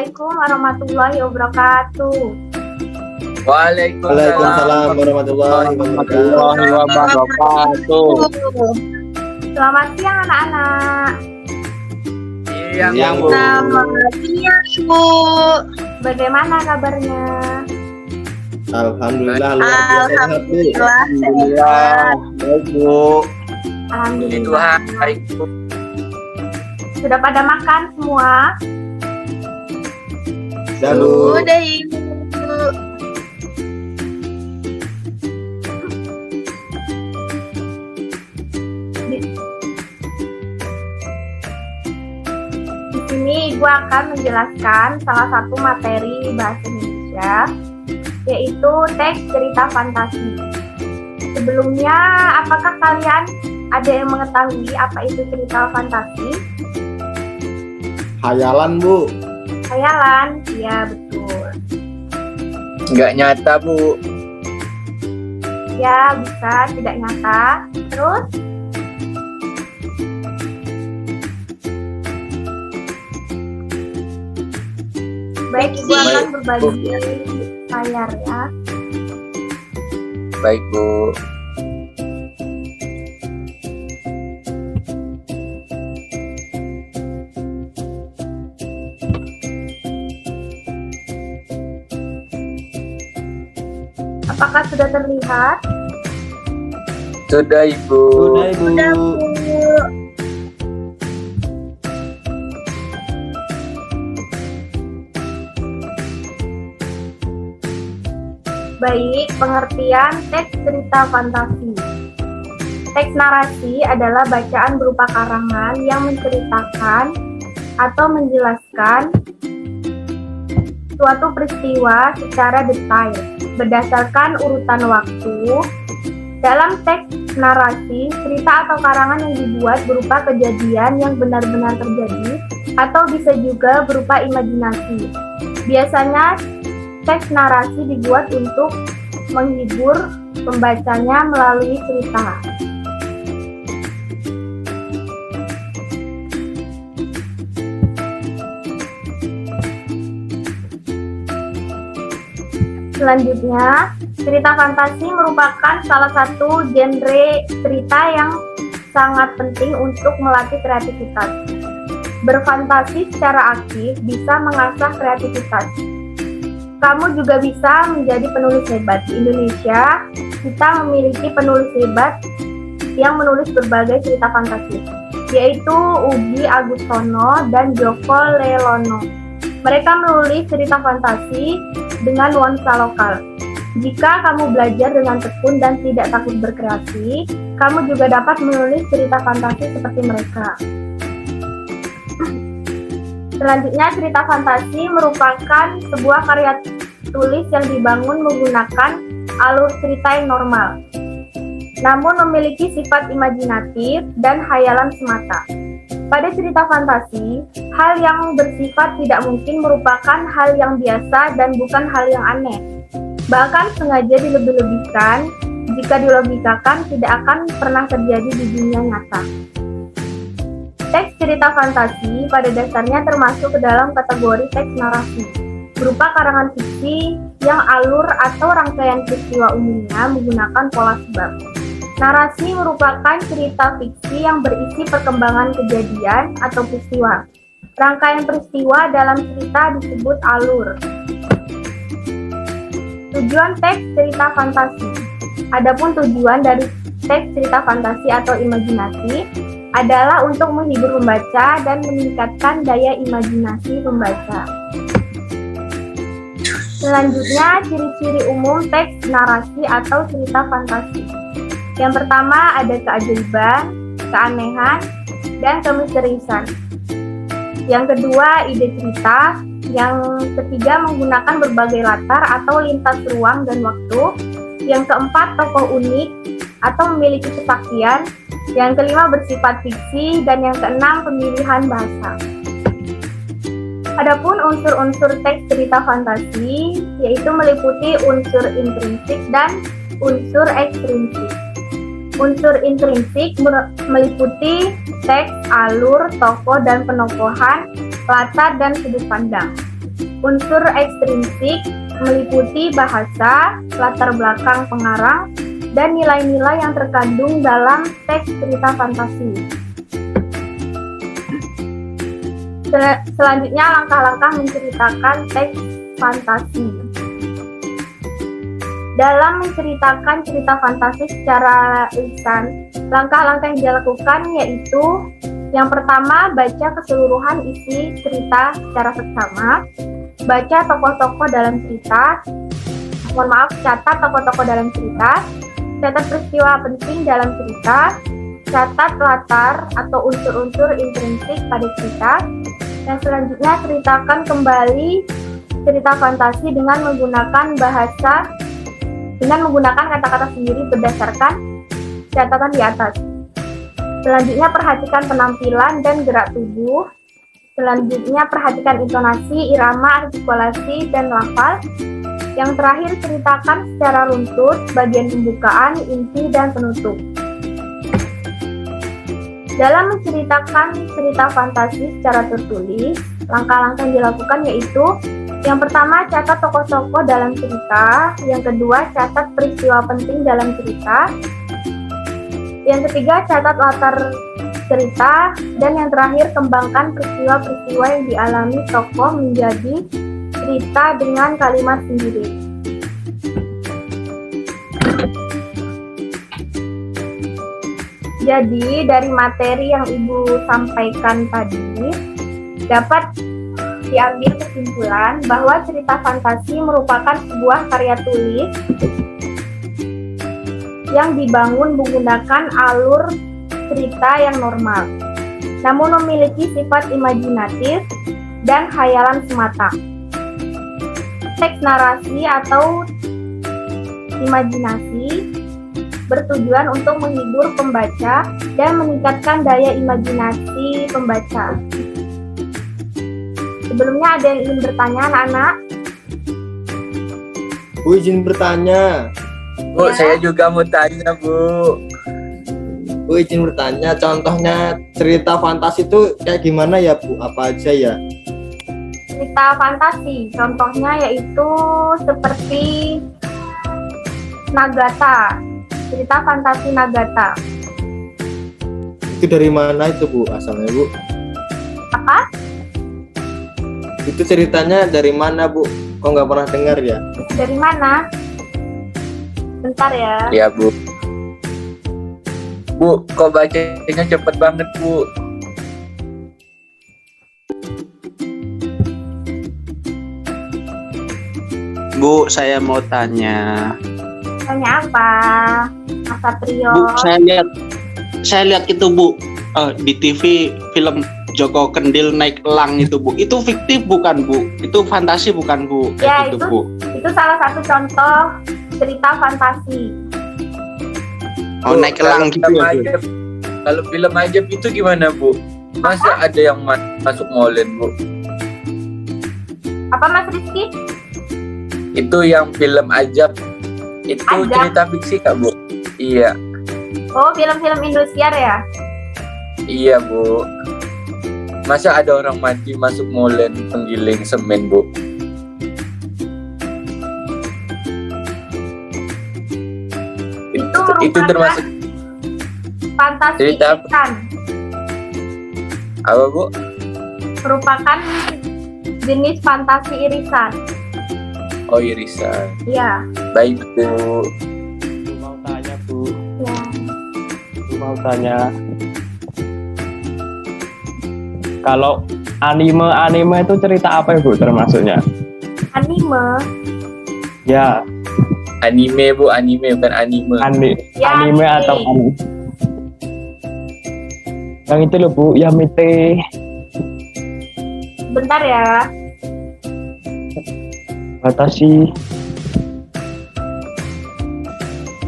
Assalamualaikum warahmatullahi wabarakatuh. Waalaikumsalam warahmatullahi wabarakatuh. Selamat siang anak-anak. Siang, Bu. Selamat siang, Bu. Bagaimana kabarnya? Alhamdulillah luar biasa sehat, Bu. Alhamdulillah. Baik, Bu. Alhamdulillah. Sudah pada makan semua? Dah, Bu. Udah, Ibu. Di sini Ibu akan menjelaskan salah satu materi bahasa Indonesia, yaitu teks cerita fantasi. Sebelumnya, apakah kalian ada yang mengetahui apa itu cerita fantasi? Hayalan, Bu. Khayalan, ya betul. Nggak nyata, Bu. Ya, bisa tidak nyata. Terus? Baik, Ibu akan berbagi layar ya. Baik, Bu. Apakah sudah terlihat? Sudah, Ibu. Sudah, Ibu. Udah, Bu. Baik, pengertian teks cerita fantasi. Teks narasi adalah bacaan berupa karangan yang menceritakan atau menjelaskan suatu peristiwa secara detail berdasarkan urutan waktu. Dalam teks narasi, cerita atau karangan yang dibuat berupa kejadian yang benar-benar terjadi atau bisa juga berupa imajinasi. Biasanya teks narasi dibuat untuk menghibur pembacanya melalui cerita. Selanjutnya, cerita fantasi merupakan salah satu genre cerita yang sangat penting untuk melatih kreativitas. Berfantasi secara aktif bisa mengasah kreativitas. Kamu juga bisa menjadi penulis hebat. Di Indonesia, kita memiliki penulis hebat yang menulis berbagai cerita fantasi, yaitu Ugi Agustono dan Joko Lelono. Mereka menulis cerita fantasi dengan nuansa lokal. Jika kamu belajar dengan tekun dan tidak takut berkreasi, kamu juga dapat menulis cerita fantasi seperti mereka. Selanjutnya, cerita fantasi merupakan sebuah karya tulis yang dibangun menggunakan alur cerita yang normal, namun memiliki sifat imajinatif dan hayalan semata. Pada cerita fantasi, hal yang bersifat tidak mungkin merupakan hal yang biasa dan bukan hal yang aneh. Bahkan sengaja dilebih-lebihkan, jika dilogikakan tidak akan pernah terjadi di dunia nyata. Teks cerita fantasi pada dasarnya termasuk ke dalam kategori teks narasi, berupa karangan fiksi yang alur atau rangkaian peristiwa umumnya menggunakan pola sebab. Narasi merupakan cerita fiksi yang berisi perkembangan kejadian atau peristiwa. Rangkaian peristiwa dalam cerita disebut alur. Tujuan teks cerita fantasi. Adapun tujuan dari teks cerita fantasi atau imajinasi adalah untuk menghibur pembaca dan meningkatkan daya imajinasi pembaca. Selanjutnya, ciri-ciri umum teks narasi atau cerita fantasi. Yang pertama ada keajaiban, keanehan, dan kemisteriusan. Yang kedua ide cerita. Yang ketiga menggunakan berbagai latar atau lintas ruang dan waktu. Yang keempat tokoh unik atau memiliki kesaktian. Yang kelima bersifat fiksi. Dan yang keenam pemilihan bahasa. Adapun unsur-unsur teks cerita fantasi yaitu meliputi unsur intrinsik dan unsur ekstrinsik. Unsur intrinsik meliputi teks, alur, tokoh dan penokohan, latar dan sudut pandang. Unsur ekstrinsik meliputi bahasa, latar belakang pengarang, dan nilai-nilai yang terkandung dalam teks cerita fantasi. Selanjutnya langkah-langkah menceritakan teks fantasi. Dalam menceritakan cerita fantasi secara lisan, langkah-langkah yang dilakukan yaitu yang pertama, baca keseluruhan isi cerita secara seksama, baca tokoh-tokoh dalam cerita, catat tokoh-tokoh dalam cerita, catat peristiwa penting dalam cerita, catat latar atau unsur-unsur intrinsik pada cerita, dan selanjutnya ceritakan kembali cerita fantasi dengan menggunakan kata-kata sendiri berdasarkan catatan di atas. Selanjutnya perhatikan penampilan dan gerak tubuh. Selanjutnya perhatikan intonasi, irama, artikulasi, dan lafal. Yang terakhir ceritakan secara runtut bagian pembukaan, inti, dan penutup. Dalam menceritakan cerita fantasi secara tertulis, langkah-langkah yang dilakukan yaitu yang pertama, catat tokoh-tokoh dalam cerita. Yang kedua, catat peristiwa penting dalam cerita. Yang ketiga, catat latar cerita. Dan yang terakhir, kembangkan peristiwa-peristiwa yang dialami tokoh menjadi cerita dengan kalimat sendiri. Jadi, dari materi yang Ibu sampaikan tadi, dapat diambil kesimpulan bahwa cerita fantasi merupakan sebuah karya tulis yang dibangun menggunakan alur cerita yang normal, namun memiliki sifat imajinatif dan khayalan semata. Teks narasi atau imajinasi bertujuan untuk menghibur pembaca dan meningkatkan daya imajinasi pembaca. Sebelumnya ada yang ingin bertanya, anak-anak? Bu, izin bertanya. Bu, Ya. saya juga mau tanya, Bu. Bu, izin bertanya, contohnya cerita fantasi itu kayak gimana ya, Bu? Apa aja ya? Cerita fantasi, contohnya yaitu seperti Nagata, cerita fantasi Nagata. Itu dari mana itu, Bu? Asalnya, Bu? Apa? Itu ceritanya dari mana, Bu? Kok nggak pernah dengar ya? Dari mana? Bentar ya. Ya, Bu. Bu, kok bacanya cepet banget, Bu? Bu, saya mau tanya. Tanya apa? Mas Satrio. Bu, saya lihat itu, Bu, di TV film Joko Kendil naik elang itu, Bu. Itu fiktif bukan, Bu? Itu fantasi bukan, Bu? Ya, Itu, itu. Bu. Itu salah satu contoh cerita fantasi. Oh, Bu, naik elang gitu ya, Bu? Kalau film ajaib itu gimana, Bu? Masa ada yang masuk molen, Bu? Apa Mas Rizky? Itu yang film ajaib. Itu Ajaib? cerita fiksi, Kak, Bu? Iya. Oh, film-film Indosiar ya? Iya, Bu. Masa ada orang mati masuk molen penggiling semen, Bu? Itu termasuk Fantasi cerita apa? irisan. Apa, Bu? Merupakan jenis fantasi irisan. Oh, irisan. Iya. Baik, Bu. Mau tanya, Bu. Ya. Mau tanya. Kalau anime itu cerita apa ya, Bu, termasuknya? Anime. Ya, Anime, Bu. Anime, bukan anime. Ya, anime atau anime. Yang itu loh, Bu, Yamete. Bentar ya. Batasi.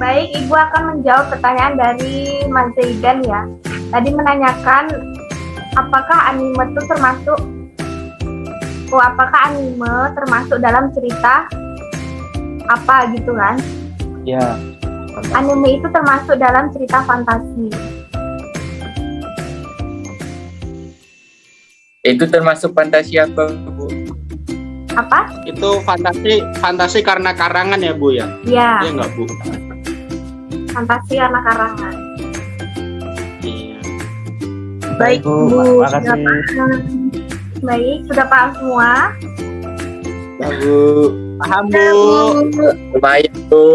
Baik, Ibu akan menjawab pertanyaan dari Mas Zaidan ya. Tadi menanyakan apakah anime itu termasuk dalam cerita apa gitu kan? Ya, Anime itu termasuk dalam cerita fantasi. Itu termasuk fantasi apa, Bu? Apa? Itu fantasi karena karangan ya Bu ya? Ya, Iya nggak Bu? fantasi karena karangan. Iya. Baik, Bu. Makasih. Sudah paham. Baik, sudah paham semua? Ya, Bu. Paham Ya, Bu. Bu. Lumayan Bu.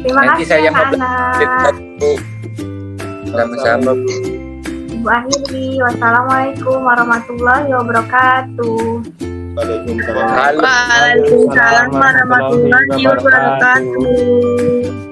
Terima Nanti kasih saya mau anak-anak. Bu. Sama-sama Bu. Ibu akhiri. Wassalamualaikum warahmatullahi wabarakatuh. Waalaikumsalam. Halo. Waalaikumsalam warahmatullahi wabarakatuh.